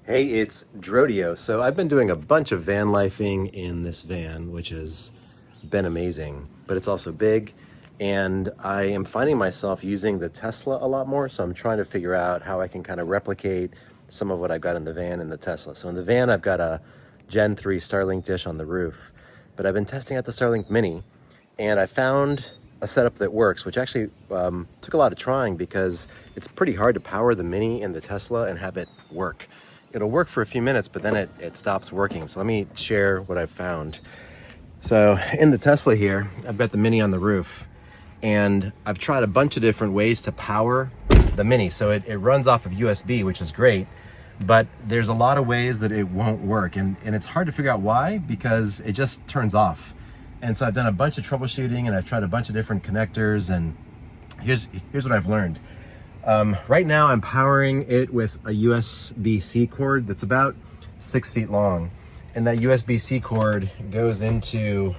Hey, it's Drodio. So I've been doing a bunch of van lifing in this van, which has been amazing, but it's also big. And I am finding myself using the Tesla a lot more. So I'm trying to figure out how I can kind of replicate some of what I've got in the van and the Tesla. So in the van, I've got a Gen 3 Starlink dish on the roof, but I've been testing out the Starlink Mini and I found a setup that works, which actually took a lot of trying because it's pretty hard to power the Mini and the Tesla and have it work. It'll work for a few minutes, but then it stops working. So let me share what I've found. So in the Tesla here, I've got the Mini on the roof, and I've tried a bunch of different ways to power the Mini. So it runs off of USB, which is great, but there's a lot of ways that it won't work. And it's hard to figure out why, because it just turns off. And so I've done a bunch of troubleshooting and I've tried a bunch of different connectors, and here's what I've learned. Right now I'm powering it with a USB-C cord that's about 6 feet long. And that USB-C cord goes into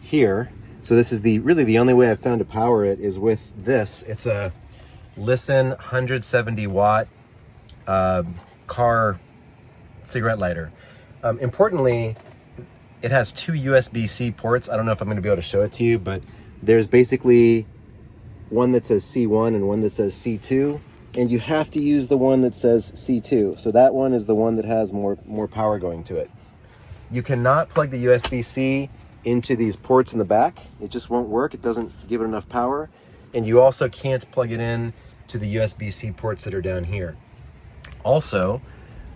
here. So this is really the only way I've found to power it is with this. It's a Listen 170 watt car cigarette lighter. Importantly, it has two USB-C ports. I don't know if I'm going to be able to show it to you, but there's basically one that says C1 and one that says C2, and you have to use the one that says C2. So that one is the one that has more power going to it. You cannot plug the USB-C into these ports in the back. It just won't work. It doesn't give it enough power. And you also can't plug it in to the USB-C ports that are down here. Also,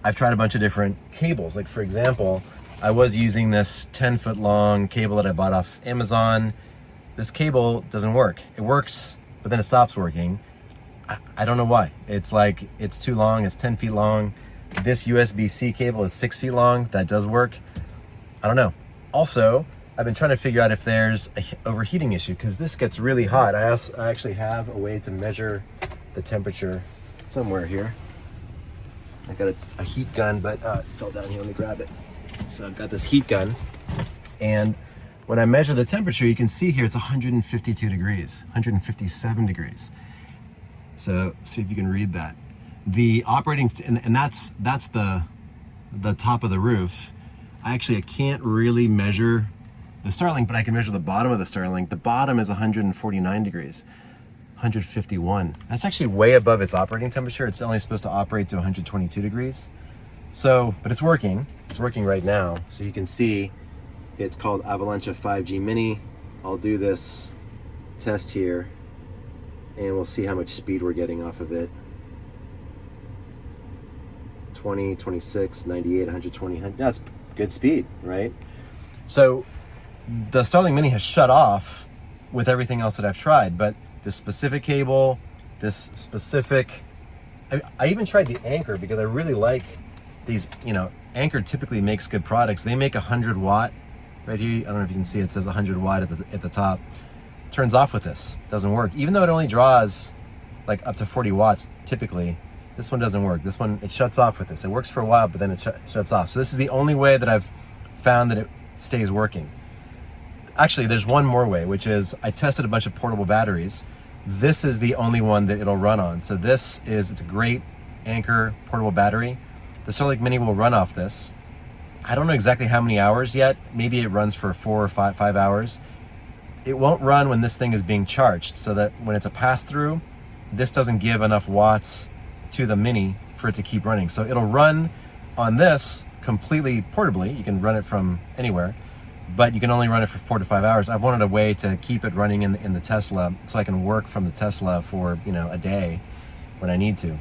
I've tried a bunch of different cables. Like for example, I was using this 10-foot long cable that I bought off Amazon. This cable doesn't work. It works, but then it stops working. I don't know why. It's like, it's too long, it's 10 feet long. This USB-C cable is 6 feet long. That does work. I don't know. Also, I've been trying to figure out if there's an overheating issue, because this gets really hot. I actually have a way to measure the temperature somewhere here. I got a heat gun, but it fell down here. Let me grab it. So I've got this heat gun, and when I measure the temperature, you can see here it's 152 degrees, 157 degrees. So see if you can read that. The operating, and that's the top of the roof. I can't really measure the Starlink, but I can measure the bottom of the Starlink. The bottom is 149 degrees, 151. That's actually way above its operating temperature. It's only supposed to operate to 122 degrees. So, but it's working. It's working right now. So you can see it's called Avalanche 5G Mini. I'll do this test here and we'll see how much speed we're getting off of it. 20, 26, 98, 120. That's good speed, right? So the Starlink Mini has shut off with everything else that I've tried, but this specific cable, this specific, I even tried the Anchor because I really like these, Anchor typically makes good products. They make 100 watt right here. I don't know if you can see, it says 100 watt at the top. Turns off with this, doesn't work. Even though it only draws like up to 40 watts typically, this one doesn't work. This one, it shuts off with this. It works for a while, but then it shuts off. So this is the only way that I've found that it stays working. Actually, there's one more way, which is I tested a bunch of portable batteries. This is the only one that it'll run on. So it's a great Anchor portable battery. The Starlink Mini will run off this. I don't know exactly how many hours yet. Maybe it runs for 4 or 5 hours. It won't run when this thing is being charged, so that when it's a pass-through, this doesn't give enough watts to the Mini for it to keep running. So it'll run on this completely portably. You can run it from anywhere, but you can only run it for 4 to 5 hours. I've wanted a way to keep it running in the Tesla so I can work from the Tesla for a day when I need to.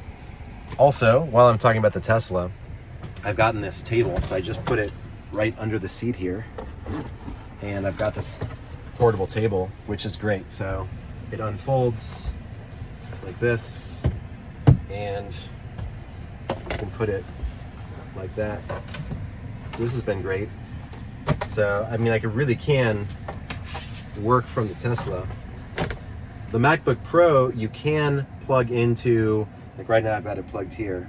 Also, while I'm talking about the Tesla, I've gotten this table, so I just put it right under the seat here, and I've got this portable table, which is great. So it unfolds like this, and you can put it like that. So this has been great. So I really can work from the Tesla. The MacBook Pro, you can plug into, like right now I've got it plugged here.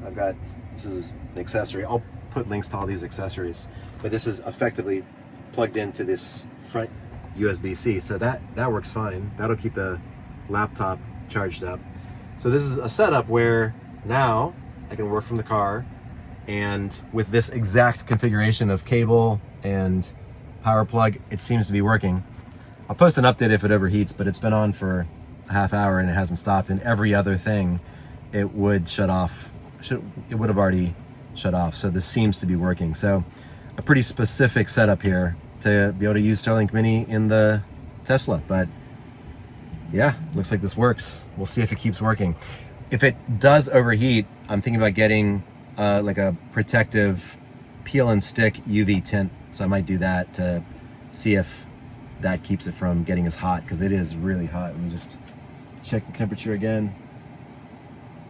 This is an accessory. I'll put links to all these accessories, but this is effectively plugged into this front USB-C. So that works fine. That'll keep the laptop charged up. So this is a setup where now I can work from the car And with this exact configuration of cable and power plug, it seems to be working. I'll post an update if it overheats, but it's been on for a half hour and it hasn't stopped. And every other thing, it would shut off. It would have already shut off. So this seems to be working. So a pretty specific setup here to be able to use Starlink Mini in the Tesla. But yeah, looks like this works. We'll see if it keeps working. If it does overheat, I'm thinking about getting like a protective peel and stick UV tint. So I might do that to see if that keeps it from getting as hot, because it is really hot. Let me just check the temperature again.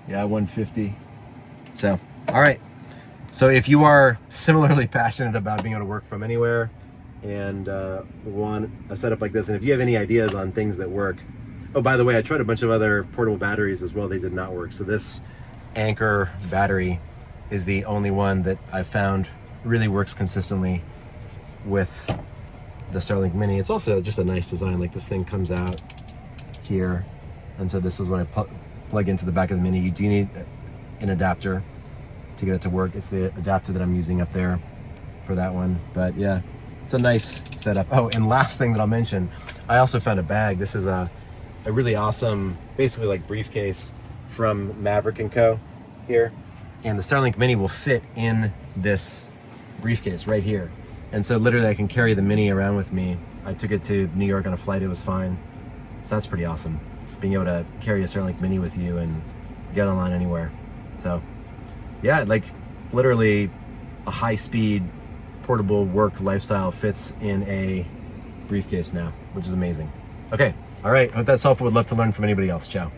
Yeah, 150. So, all right. So if you are similarly passionate about being able to work from anywhere and want a setup like this, and if you have any ideas on things that work, oh, by the way, I tried a bunch of other portable batteries as well. They did not work. So this Anchor battery is the only one that I've found really works consistently with the Starlink Mini. It's also just a nice design. Like, this thing comes out here, and so this is what I plug into the back of the Mini. You do need an adapter to get it to work. It's the adapter that I'm using up there for that one. But yeah, it's a nice setup. Oh, and last thing that I'll mention, I also found a bag. This is a really awesome, basically like briefcase from Maverick & Co. here. And the Starlink Mini will fit in this briefcase right here. And so literally I can carry the Mini around with me. I took it to New York on a flight, it was fine. So that's pretty awesome, being able to carry a Starlink Mini with you and get online anywhere. So yeah, like literally a high-speed portable work lifestyle fits in a briefcase now, which is amazing. Okay, all right, hope that's helpful. Would love to learn from anybody else. Ciao.